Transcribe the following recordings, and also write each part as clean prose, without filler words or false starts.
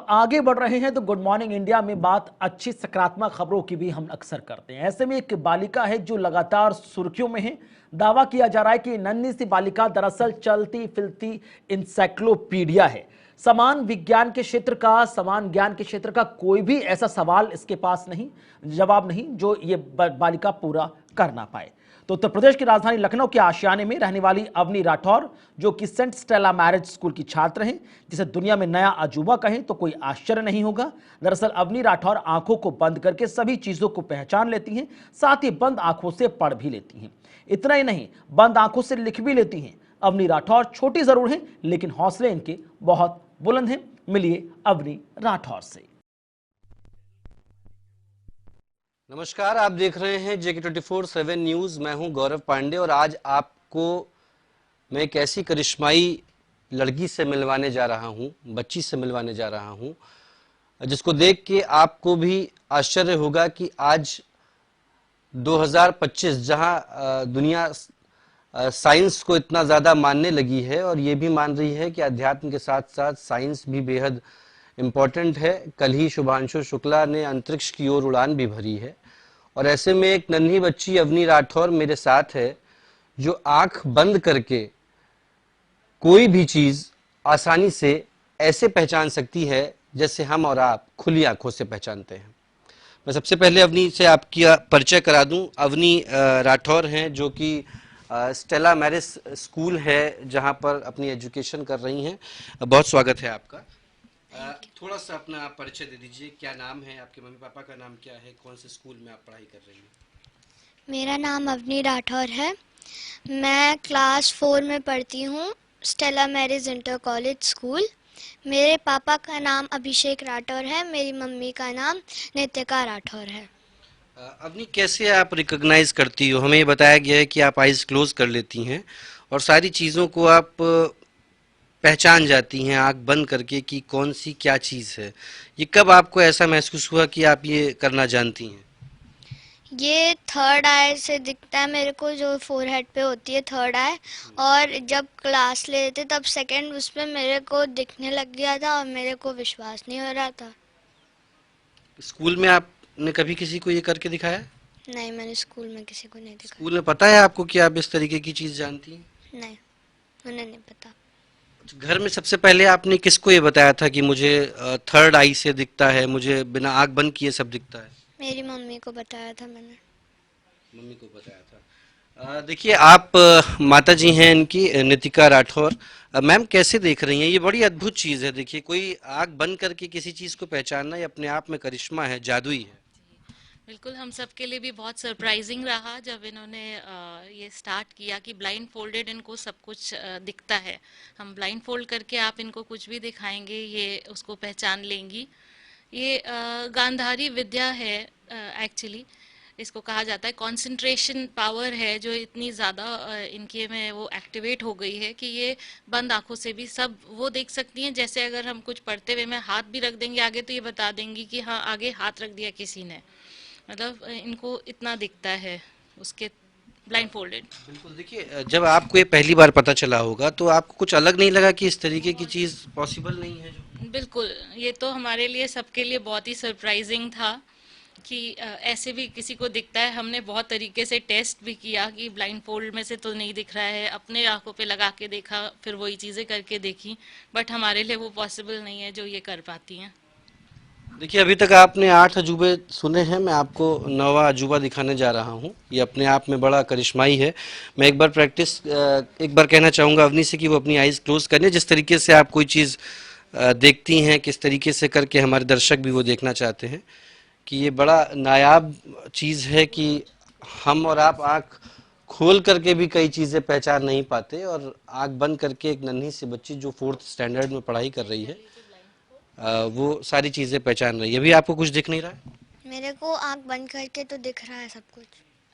आगे बढ़ रहे हैं तो गुड मॉर्निंग इंडिया में बात अच्छी सकारात्मक खबरों की भी हम अक्सर करते हैं। ऐसे में एक बालिका है जो लगातार सुर्खियों में है। दावा किया जा रहा है कि नन्ही सी बालिका दरअसल चलती फिरती इंसाइक्लोपीडिया है। समान विज्ञान के क्षेत्र का, समान ज्ञान के क्षेत्र का कोई भी ऐसा सवाल इसके पास नहीं, जवाब नहीं जो ये बालिका पूरा कर ना पाए। तो उत्तर प्रदेश की राजधानी लखनऊ के आशियाने में रहने वाली अवनी राठौर, जो कि सेंट स्टेला मैरिज स्कूल की छात्र हैं, जिसे दुनिया में नया अजूबा कहें तो कोई आश्चर्य नहीं होगा। दरअसल अवनी राठौर आंखों को बंद करके सभी चीजों को पहचान लेती हैं, साथ ही बंद आंखों से पढ़ भी लेती हैं। इतना ही नहीं, बंद आंखों से लिख भी लेती हैं। अवनी राठौर छोटी जरूर हैं, लेकिन हौसले इनके बहुत बुलंद हैं। मिलिए अवनी राठौर से। नमस्कार, आप देख रहे हैं जेके 24/7 न्यूज। मैं हूं गौरव पांडे और आज आपको मैं एक ऐसी करिश्माई लड़की से मिलवाने जा रहा हूं, बच्ची से मिलवाने जा रहा हूं, जिसको देख के आपको भी आश्चर्य होगा कि आज 2025 जहां दुनिया साइंस को इतना ज़्यादा मानने लगी है और ये भी मान रही है कि अध्यात्म के साथ साथ साइंस भी बेहद इम्पॉर्टेंट है। कल ही शुभांशु शुक्ला ने अंतरिक्ष की ओर उड़ान भी भरी है और ऐसे में एक नन्ही बच्ची अवनी राठौर मेरे साथ है, जो आंख बंद करके कोई भी चीज़ आसानी से ऐसे पहचान सकती है जैसे हम और आप खुली आंखों से पहचानते हैं। मैं सबसे पहले अवनी से आपकी परिचय करा दूं। अवनी राठौर हैं, जो कि स्टेला मैरिज स्कूल है जहां पर अपनी एजुकेशन कर रही हैं। बहुत स्वागत है आपका। थोड़ा सा अपना परिचय दे दीजिए। क्या नाम है आपके, मम्मी पापा का नाम क्या है, कौन से स्कूल में आप पढ़ाई कर रही हैं? मेरा नाम अवनी राठौर है। मैं क्लास 4 में पढ़ती हूँ, Stella marriage inter college school. मेरे पापा का नाम अभिषेक राठौर है, मेरी मम्मी का नाम नितिका राठौर है। अवनी, कैसे आप रिकॉग्नाइज करती हो? हमें ये बताया गया है कि आप आइज क्लोज कर लेती हैं और सारी चीज़ों को आप पहचान जाती हैं आंख बंद करके कि कौन सी क्या चीज़ है। ये कब आपको ऐसा महसूस हुआ कि आप ये करना जानती हैं? ये थर्ड आई से दिखता है मेरे को, जो फोरहेड पे होती है थर्ड आई। और जब क्लास ले थे तब सेकंड उसमें मेरे को दिखने लग गया था और मेरे को विश्वास नहीं हो रहा था। स्कूल में आपने कभी किसी को ये करके दिखाया? नहीं, मैंने स्कूल में किसी को नहीं दिखाया। स्कूल में पता है आपको कि आप इस तरीके की चीज़ जानती हैं? नहीं, उन्हें नहीं पता। घर में सबसे पहले आपने किसको ये बताया था कि मुझे थर्ड आई से दिखता है, मुझे बिना आंख बंद किए सब दिखता है? मेरी मम्मी को बताया था मैंने। मम्मी को बताया था। देखिए, आप माता जी हैं इनकी, नितिका राठौर। मैम, कैसे देख रही हैं? ये बड़ी अद्भुत चीज़ है। देखिए, कोई आंख बंद करके किसी चीज़ को पहचानना ये अपने आप में करिश्मा है, जादुई है। बिल्कुल, हम सब के लिए भी बहुत सरप्राइजिंग रहा जब इन्होंने ये स्टार्ट किया कि ब्लाइंड फोल्डेड इनको सब कुछ दिखता है। हम ब्लाइंड फोल्ड करके आप इनको कुछ भी दिखाएंगे, ये उसको पहचान लेंगी। ये गांधारी विद्या है एक्चुअली। इसको कहा जाता है कंसंट्रेशन पावर है, जो इतनी ज़्यादा इनके में वो एक्टिवेट हो गई है कि ये बंद आंखों से भी सब वो देख सकती हैं। जैसे अगर हम कुछ पढ़ते हुए में हाथ भी रख देंगे आगे तो ये बता देंगी कि हाँ, आगे हाथ रख दिया किसी ने। मतलब इनको इतना दिखता है उसके ब्लाइंड फोल्डेड। बिल्कुल। देखिए, जब आपको ये पहली बार पता चला होगा तो आपको कुछ अलग नहीं लगा कि इस तरीके की चीज़ पॉसिबल नहीं है? जो बिल्कुल, ये तो हमारे लिए सबके लिए बहुत ही सरप्राइजिंग था कि ऐसे भी किसी को दिखता है। हमने बहुत तरीके से टेस्ट भी किया कि ब्लाइंड फोल्ड में से तो नहीं दिख रहा है, अपने आंखों पे लगा के देखा, फिर वही चीज़ें करके देखी, बट हमारे लिए वो पॉसिबल नहीं है जो ये कर पाती हैं। देखिए, अभी तक आपने 8 अजूबे सुने हैं, मैं आपको 9वां अजूबा दिखाने जा रहा हूं। ये अपने आप में बड़ा करिश्माई है। मैं एक बार कहना चाहूँगा अवनी से कि वो अपनी आइज़ क्लोज करें। जिस तरीके से आप कोई चीज़ देखती हैं, किस तरीके से करके हमारे दर्शक भी वो देखना चाहते हैं कि ये बड़ा नायाब चीज़ है कि हम और आप आँख खोल करके भी कई चीज़ें पहचान नहीं पाते और आँख बंद करके एक नन्ही सी बच्ची जो 4th स्टैंडर्ड में पढ़ाई कर रही है वो सारी चीजें पहचान रही है। अभी आपको कुछ दिख नहीं रहा है? मेरे को आंख बंद करके तो दिख रहा है सब कुछ,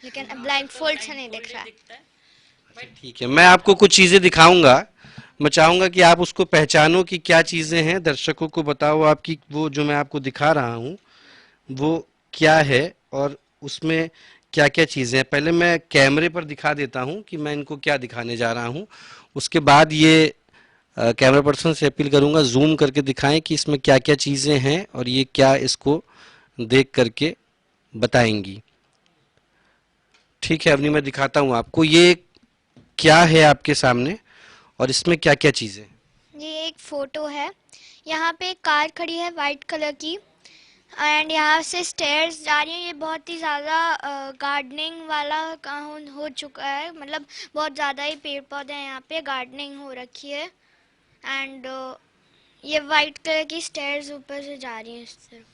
लेकिन ब्लाइंड फोल्ड से नहीं दिख रहा है। ठीक है, मैं आपको कुछ चीजें दिखाऊंगा। मैं चाहूंगा कि आप उसको पहचानो कि क्या चीजें हैं। दर्शकों को बताओ आपकी वो जो मैं आपको दिखा रहा हूँ वो क्या है और उसमें क्या क्या चीजें हैं। पहले मैं कैमरे पर दिखा देता हूँ कि मैं इनको क्या दिखाने जा रहा हूँ, उसके बाद ये कैमरा पर्सन से अपील करूंगा जूम करके दिखाएं कि इसमें क्या क्या चीज़ें हैं और ये क्या इसको देख करके बताएंगी। ठीक है अवनी, मैं दिखाता हूं आपको ये क्या है आपके सामने और इसमें क्या क्या चीज़ें। ये एक फोटो है। यहाँ पे एक कार खड़ी है वाइट कलर की एंड यहाँ से स्टेयर्स जा रही हैं। ये बहुत ही ज़्यादा गार्डनिंग वाला हो चुका है, मतलब बहुत ज़्यादा ही पेड़ पौधे हैं यहाँ पे, गार्डनिंग हो रखी है। एंड ये वाइट कलर की स्टेयर्स ऊपर से जा रही हैं इस तरफ।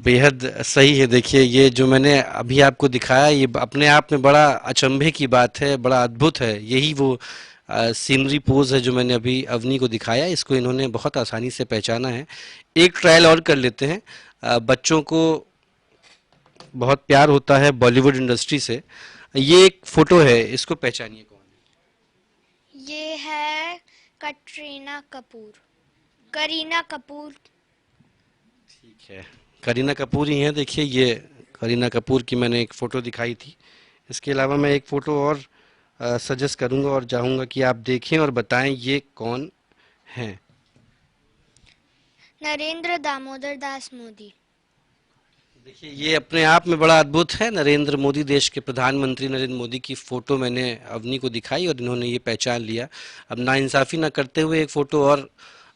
बेहद सही है। देखिए ये जो मैंने अभी आपको दिखाया ये अपने आप में बड़ा अचंभे की बात है, बड़ा अद्भुत है। यही वो सीनरी पोज है जो मैंने अभी अवनी को दिखाया। इसको इन्होंने बहुत आसानी से पहचाना है। एक ट्रायल और कर लेते हैं। बच्चों को बहुत प्यार होता है बॉलीवुड इंडस्ट्री से। ये एक फोटो है, इसको पहचानिए कौन है। ये है करीना कपूर। ठीक है, करीना कपूर ही है। देखिए ये करीना कपूर की मैंने एक फ़ोटो दिखाई थी। इसके अलावा मैं एक फ़ोटो और सजेस्ट करूंगा और चाहूँगा कि आप देखें और बताएं ये कौन है। नरेंद्र दामोदर दास मोदी। देखिए ये अपने आप में बड़ा अद्भुत है। नरेंद्र मोदी, देश के प्रधानमंत्री नरेंद्र मोदी की फ़ोटो मैंने अवनी को दिखाई और इन्होंने ये पहचान लिया। अब नाइंसाफ़ी ना करते हुए एक फ़ोटो और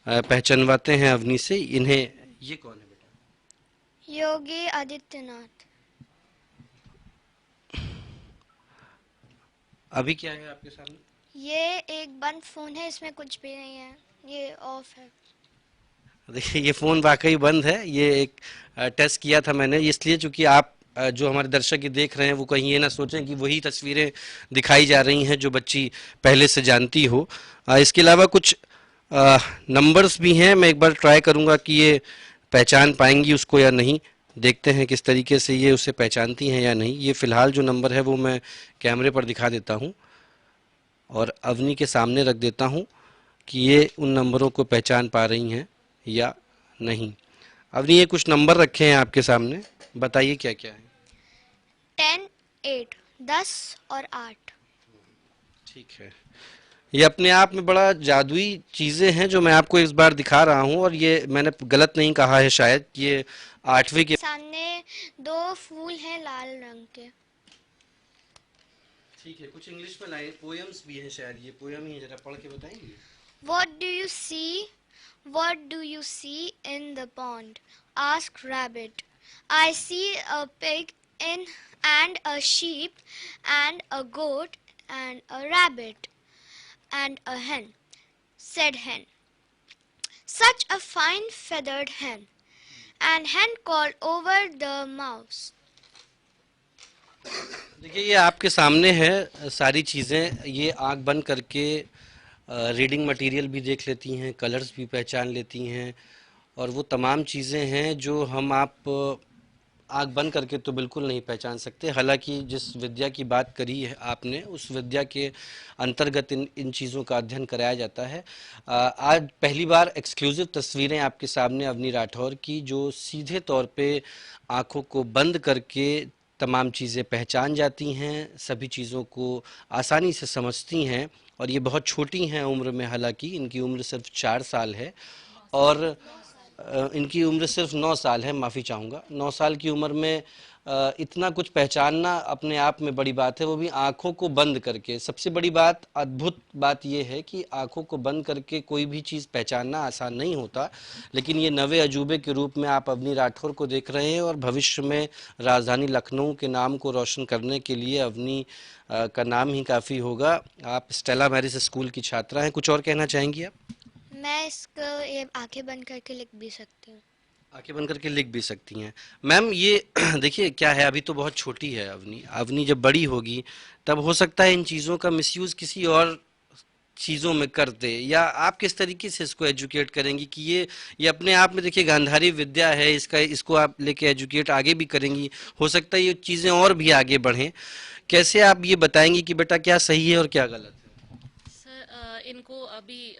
पहचानवाते हैं अवनी से। इन्हें ये कौन है बेटा? योगी आदित्यनाथ। अभी क्या है आपके सामने? ये एक बंद फोन है, इसमें कुछ भी नहीं है, ये ऑफ है। देखिए ये फ़ोन वाकई बंद है। ये एक टेस्ट किया था मैंने, इसलिए चूंकि आप जो हमारे दर्शक ये देख रहे हैं वो कहीं ये ना सोचें कि वही तस्वीरें दिखाई जा रही हैं जो बच्ची पहले से जानती हो। इसके अलावा कुछ नंबर्स भी हैं। मैं एक बार ट्राई करूंगा कि ये पहचान पाएंगी उसको या नहीं। देखते हैं किस तरीके से ये उसे पहचानती हैं या नहीं। ये फ़िलहाल जो नंबर है वो मैं कैमरे पर दिखा देता हूँ और अवनी के सामने रख देता हूँ कि ये उन नंबरों को पहचान पा रही हैं या नहीं। अवनी ये कुछ नंबर रखे हैं आपके सामने, बताइए क्या क्या है। 10, 8, 10 और 8। ठीक है, ये अपने आप में बड़ा जादुई चीज़ें हैं जो मैं आपको इस बार दिखा रहा हूँ और ये मैंने गलत नहीं कहा है शायद। ये 8वीं के सामने 2 फूल हैं लाल रंग के। ठीक है, कुछ इंग्लिश में लाइन पोएम्स भी हैं शायद। ये पोएम ही है, जरा पढ़ के बताएंगे। What do you see? What do you see in the pond? Asked Rabbit. I see a pig in and a sheep and a goat and a rabbit and a hen, said Hen. Such a fine feathered hen. And Hen called over the mouse. देखिए ये आपके सामने है सारी चीज़ें। ये आंख बंद करके रीडिंग मटेरियल भी देख लेती हैं, कलर्स भी पहचान लेती हैं और वो तमाम चीज़ें हैं जो हम आप आंख बंद करके तो बिल्कुल नहीं पहचान सकते। हालांकि जिस विद्या की बात करी है आपने, उस विद्या के अंतर्गत इन चीज़ों का अध्ययन कराया जाता है। आज पहली बार एक्सक्लूसिव तस्वीरें आपके सामने अवनी राठौर की, जो सीधे तौर पे आंखों को बंद करके तमाम चीज़ें पहचान जाती हैं, सभी चीज़ों को आसानी से समझती हैं और ये बहुत छोटी हैं उम्र में। हालांकि इनकी उम्र सिर्फ 4 साल है और इनकी उम्र सिर्फ 9 साल है, माफ़ी चाहूँगा। 9 साल की उम्र में इतना कुछ पहचानना अपने आप में बड़ी बात है, वो भी आँखों को बंद करके। सबसे बड़ी बात, अद्भुत बात ये है कि आँखों को बंद करके कोई भी चीज़ पहचानना आसान नहीं होता, लेकिन ये नवे अजूबे के रूप में आप अवनी राठौर को देख रहे हैं और भविष्य में राजधानी लखनऊ के नाम को रोशन करने के लिए अवनी का नाम ही काफ़ी होगा। आप स्टेला मैरिज स्कूल की छात्रा हैं, कुछ और कहना चाहेंगी आप? मैं इसको ये आंखें बंद करके लिख भी सकती हूँ। आंखें बंद करके लिख भी सकती हैं मैम। ये देखिए क्या है, अभी तो बहुत छोटी है अवनी। अवनी जब बड़ी होगी तब हो सकता है इन चीज़ों का मिसयूज़ किसी और चीज़ों में कर दे, या आप किस तरीके से इसको एजुकेट करेंगी कि ये अपने आप में देखिए गांधारी विद्या है, इसको आप लेके एजुकेट आगे भी करेंगी, हो सकता है ये चीज़ें और भी आगे बढ़ें। कैसे आप ये बताएंगी कि बेटा क्या सही है और क्या गलत है? सर इनको अभी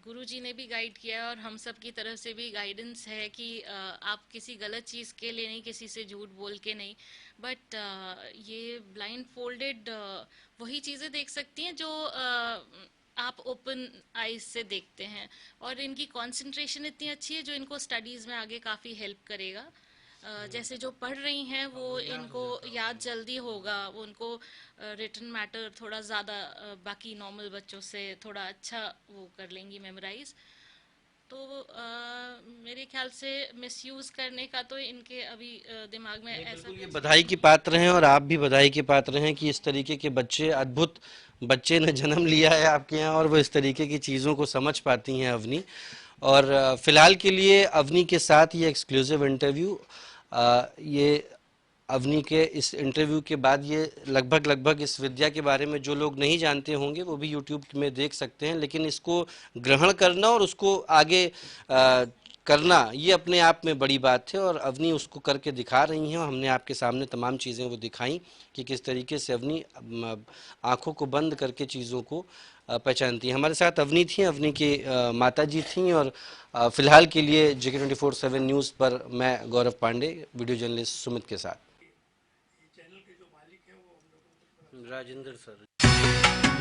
गुरुजी ने भी गाइड किया है और हम सब की तरफ से भी गाइडेंस है कि आप किसी गलत चीज़ के लिए नहीं, किसी से झूठ बोल के नहीं, बट ये ब्लाइंड फोल्डेड वही चीज़ें देख सकती हैं जो आप ओपन आईज से देखते हैं, और इनकी कंसंट्रेशन इतनी अच्छी है जो इनको स्टडीज़ में आगे काफ़ी हेल्प करेगा। जैसे जो पढ़ रही हैं वो इनको याद जल्दी होगा, वो उनको रिटन मैटर थोड़ा ज़्यादा बाकी नॉर्मल बच्चों से थोड़ा अच्छा वो कर लेंगी मेमोराइज। तो मेरे ख्याल से मिसयूज करने का तो इनके अभी दिमाग में ऐसा बिल्कुल, ये बधाई की पात्र हैं और आप भी बधाई के पात्र हैं कि इस तरीके के बच्चे, अद्भुत बच्चे ने जन्म लिया है आपके यहाँ और वो इस तरीके की चीज़ों को समझ पाती हैं अवनी। और फिलहाल के लिए अवनी के साथ ये एक्सक्लूसिव इंटरव्यू, ये अवनी के इस इंटरव्यू के बाद ये लगभग इस विद्या के बारे में जो लोग नहीं जानते होंगे वो भी यूट्यूब में देख सकते हैं, लेकिन इसको ग्रहण करना और उसको आगे करना ये अपने आप में बड़ी बात है और अवनी उसको करके दिखा रही हैं और हमने आपके सामने तमाम चीज़ें वो दिखाई कि किस तरीके से अवनी आंखों को बंद करके चीज़ों को पहचानती है। हमारे साथ अवनी थी, अवनी की माता जी थी और फिलहाल के लिए JK24/7 न्यूज़ पर मैं गौरव पांडे, वीडियो जर्नलिस्ट सुमित के साथ। राजेंद्र सर।